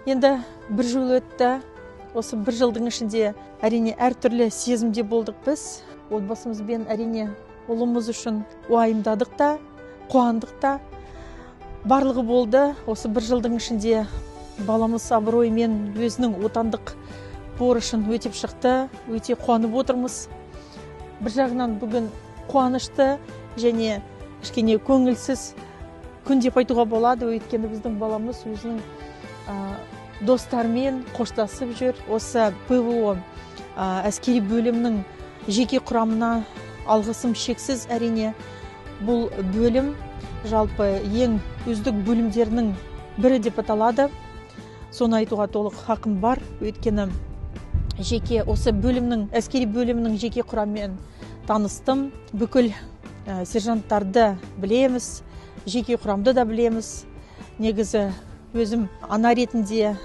Енді бір жыл өтті. Осы бір жылдың ішінде әрине әртүрлі сезімде болдық біз. Отбасымызбен әрине ұлымыз үшін уайымдадық та, қуандық та. Барлығы болды. Осы бір жылдың ішінде баламыз абыроймен өзінің отандық борышын өтеп шықты. Өте қуанып отырмыз. Бір жағынан бүгін қуанышты және кішкене көңілсіз күн деп айтуға болады. Өйткені біздің баламыз өзінің достармен қоштасып жүр. Осы ПВО әскери бөлімнің жеке құрамына алғысым шексіз әрине. Бұл бөлім жалпы ең үздік бөлімдерінің бірі деп аталады. Соны айтуға толық хақым бар. Өйткені жеке осы бөлімнің, әскери бөлімнің жеке құрамымен таныстым. Бүкіл сержанттарды білеміз, жеке құрамды да білеміз. Негізі өзім ана ретінде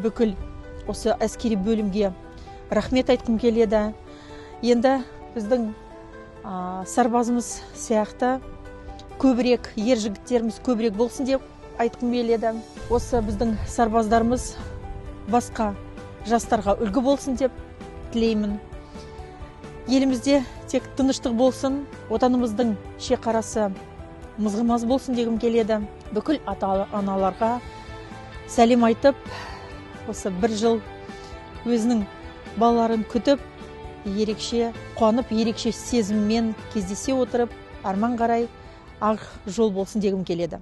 бүкіл осы әскери бөлімге рахмет айтқым келеді. Енді біздің сарбазымыз сияқты көбірек, ер жігіттеріміз көбірек болсын деп айтқым келеді. Осы біздің сарбаздарымыз басқа жастарға үлгі болсын деп тілеймін. Елімізде тек тыныштық болсын, отанымыздың шекарасы мызғымас болсын дегім келеді. Бүкіл ата-аналарға сәлем айтып, осы бір жыл өзінің балаларын күтіп, ерекше қуанып, ерекше сезіммен кездесе отырып, арман қарай ақ жол болсын дегім келеді.